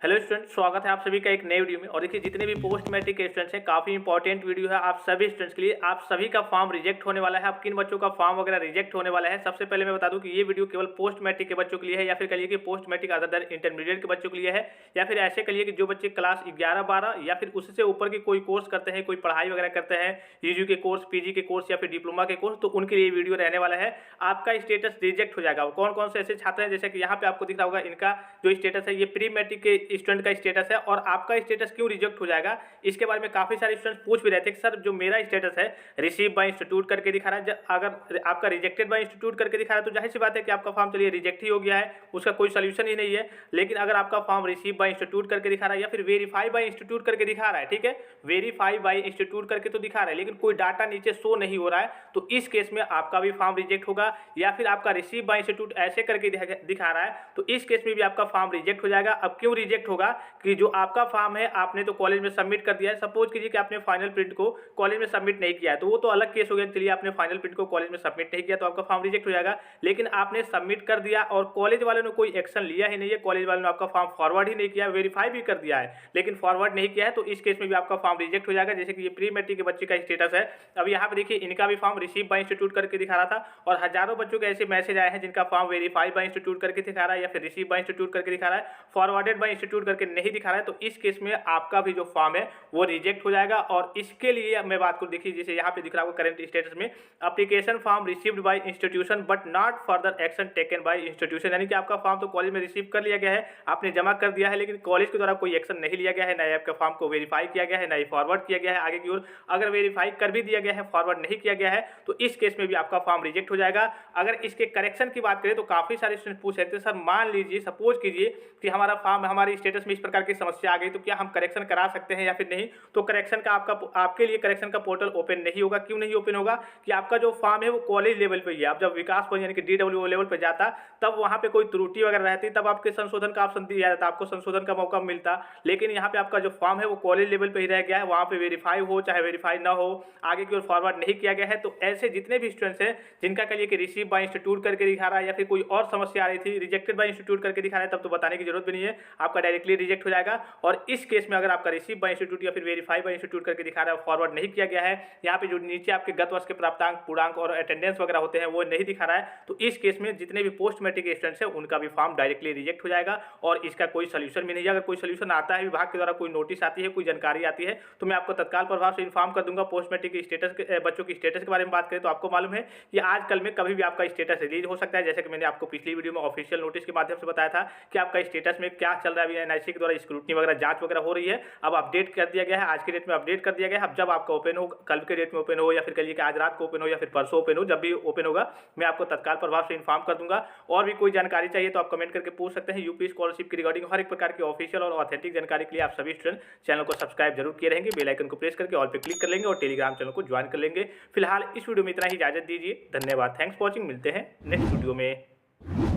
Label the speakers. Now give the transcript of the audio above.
Speaker 1: Hello student, स्वागत है आप सभी का एक नए वीडियो में। और देखिए, जितने भी पोस्ट मैट्रिक के स्टूडेंट्स हैं, काफ़ी इंपॉर्टेंट वीडियो है आप सभी स्टूडेंट्स के लिए। आप सभी का फॉर्म रिजेक्ट होने वाला है। आप किन बच्चों का फॉर्म वगैरह रिजेक्ट होने वाला है, सबसे पहले मैं बता दूं कि ये वीडियो केवल पोस्ट मैट्रिक के बच्चों के लिए है, या फिर कहिए कि पोस्ट मैट्रिक अदर इंटरमीडिएट के बच्चों के लिए है, या फिर ऐसे कहिए कि जो बच्चे क्लास 11-12 या फिर उससे ऊपर की कोई कोर्स करते हैं, कोई पढ़ाई वगैरह करते हैं, यूजी के कोर्स, पीजी के कोर्स या फिर डिप्लोमा के कोर्स, तो उनके लिए वीडियो रहने वाला है। आपका स्टेटस रिजेक्ट हो जाएगा। कौन कौन से ऐसे छात्र हैं, जैसे कि यहाँ पे आपको दिख रहा होगा, इनका जो स्टेटस है ये प्री मैट्रिक के स्टूडेंट का स्टेटस है। और आपका स्टेटस क्यों रिजेक्ट हो जाएगा, इसके बारे में काफी सारे स्टूडेंट्स पूछ भी रहे थे कि सर जो मेरा स्टेटस है रिसीव बाय इंस्टीट्यूट करके दिखा रहा है, अगर आपका रिजेक्टेड बाय इंस्टीट्यूट करके दिखा रहा है तो जाहिर सी बात है कि आपका फॉर्म चलिए रिजेक्ट ही हो गया है, उसका कोई सोल्यूशन ही नहीं है। लेकिन अगर आपका फॉर्म रिसीव बाय इंस्टीट्यूट करके दिखा रहा है या फिर वेरीफाई बाय इंस्टीट्यूट करके दिखा रहा है, ठीक है, वेरीफाई बाय इंस्टीट्यूट करके तो दिखा रहा है लेकिन कोई डाटा नीचे शो नहीं हो रहा है, तो इस केस में आपका भी फॉर्म रिजेक्ट होगा। या फिर आपका रिसीव बाय इंस्टीट्यूट ऐसे करके दिखा रहा है, तो इस केस में भी आपका फॉर्म रिजेक्ट हो जाएगा। अब क्यों रिजेक्ट होगा कि जो आपका फॉर्म है आपने तो कॉलेज में सबमिट कर दिया है। सपोज कीजिए कि आपने फाइनल प्रिंट को कॉलेज में सबमिट नहीं किया है, तो वो तो अलग केस हो गया। चलिए, आपने फाइनल प्रिंट को कॉलेज में सबमिट नहीं किया तो आपका फॉर्म रिजेक्ट हो जाएगा। लेकिन आपने सबमिट कर दिया और कॉलेज वालों ने कोई एक्शन लिया ही नहीं है, कॉलेज वालों ने आपका फॉर्म फॉरवर्ड ही नहीं किया, वेरीफाई भी कर दिया है लेकिन फॉरवर्ड नहीं किया है, तो इस केस में भी आपका फॉर्म रिजेक्ट हो जाएगा। जैसे कि ये प्री मैट्रिक के बच्चे का स्टेटस है। अब यहाँ पे देखिए, इनका भी फॉर्म रिसीव बाय इंस्टीट्यूट करके दिखा रहा था और हजारों बच्चों के ऐसे मैसेज आए हैं जिनका फॉर्म वेरीफाई बाय इंस्टीट्यूट करके दिखा रहा है या फिर रिसीव बाय इंस्टीट्यूट करके दिखा रहा है, फॉरवर्डेड बाय इंस्टीट्यूट करके नहीं दिखा रहा है। तो इस केस में आपका भी जो फॉर्म है वो रिजेक्ट हो जाएगा। और इसके लिए मैं बात करूं, देखिए जैसे यहाँ पे दिख रहा होगा करंट स्टेटस में, application form received by institution but not further action taken by institution, यानी कि आपका फॉर्म तो कॉलेज में रिसीव कर लिया गया है, आपने जमा कर दिया है, लेकिन कॉलेज के द्वारा कोई एक्शन नहीं लिया गया है, ना आपके फॉर्म को वेरीफाई किया गया है, ना ही फॉरवर्ड किया गया है आगे की ओर। अगर वेरीफाई कर भी दिया गया है, फॉरवर्ड नहीं किया गया है, तो इस केस में भी आपका फॉर्म रिजेक्ट हो जाएगा। अगर इसके करेक्शन की बात करें तो काफी सारे स्टूडेंट पूछ रहे थे, सर मान लीजिए, सपोज कीजिए कि हमारा फॉर्म, हमारे स्टेटस में इस प्रकार की समस्या आ गई, तो क्या हम करेक्शन करा सकते हैं या फिर नहीं? तो करेक्शन का आपके लिए करेक्शन का पोर्टल ओपन नहीं होगा। क्यों नहीं ओपन होगा कि आपका जो फॉर्म है वो कॉलेज लेवल पे ही है। आप जब विकास यानी कि DWO लेवल पे जाता, तब वहां पे कोई त्रुटि वगैरह रहती, तब आपके संशोधन का ऑप्शन दिया जाता, आपको संशोधन का मौका मिलता। लेकिन यहाँ पे आपका जो फॉर्म है वो कॉलेज लेवल पे ही रह गया है, वहां पे वेरीफाई हो चाहे वेरीफाई ना हो, आगे की ओर फॉरवर्ड नहीं किया गया है। तो ऐसे जितने भी स्टूडेंट्स हैं जिनका कहिए कि रिसीव बाय इंस्टीट्यूट करके दिखा रहा है या फिर कोई और समस्या आ रही थी, रिजेक्टेड बाय इंस्टीट्यूट करके दिखा रहा है, तब तो बताने की जरूरत भी नहीं है, आपका डायरेक्टली रिजेक्ट हो जाएगा। और इस केस में अगर आपका रिसीव बाय इंस्टीट्यूट या फिर वेरीफाई बाय इंस्टीट्यूट करके दिखा रहा है, फॉरवर्ड नहीं किया गया है, यहाँ पे जो नीचे आपके गत वर्ष के प्राप्तांक, पूर्णांक और अटेंडेंस वगैरह होते हैं वो नहीं दिखा रहा है, तो इस केस में जितने भी पोस्ट मैट्रिक स्टूडेंट्स हैं उनका भी फॉर्म डायरेक्टली रिजेक्ट हो जाएगा और इसका कोई सोल्यूशन भी नहीं है। अगर कोई सोल्यूशन आता है, विभाग के द्वारा कोई नोटिस आती है, कोई जानकारी आती है, तो मैं आपको तत्काल प्रभाव से इन्फॉर्म कर दूंगा। पोस्ट मैट्रिक के स्टेटस के बच्चों की स्टेटस के बारे में बात करें तो आपको मालूम है कि आजकल में कभी भी आपका स्टेटस रिलीज हो सकता है। जैसे कि मैंने आपको पिछली वीडियो में ऑफिशियल नोटिस के माध्यम से बताया था कि आपका स्टेटस में क्या चल रहा है, अभी NIC के द्वारा स्क्रूटनी वगैरह जांच वगैरह हो रही है। अब अपडेट कर दिया गया है, आज के डेट में अपडेट कर दिया गया है। अब जब आपका ओपन हो, कल के डेट में ओपन हो या फिर कहिए कि आज रात को ओपन हो या फिर परसों ओपन हो, जब भी ओपन होगा मैं आपको तत्काल प्रभाव से इन्फॉर्म कर दूंगा। और भी कोई जानकारी चाहिए तो आप कमेंट करके पूछ सकते हैं। यूपी स्कॉलरशिप की रिगार्डिंग हर एक प्रकार की ऑफिशियल और ऑथेंटिक जानकारी के लिए आप सभी स्टूडेंट चैनल को सब्सक्राइब जरूर किए रहेंगे, बेल आइकन को प्रेस करके ऑल पे क्लिक कर लेंगे और टेलीग्राम चैनल को ज्वाइन कर लेंगे। फिलहाल इस वीडियो में इतना ही, इजाजत दीजिए, धन्यवाद, थैंक्स फॉर वॉचिंग, मिलते हैं नेक्स्ट वीडियो में।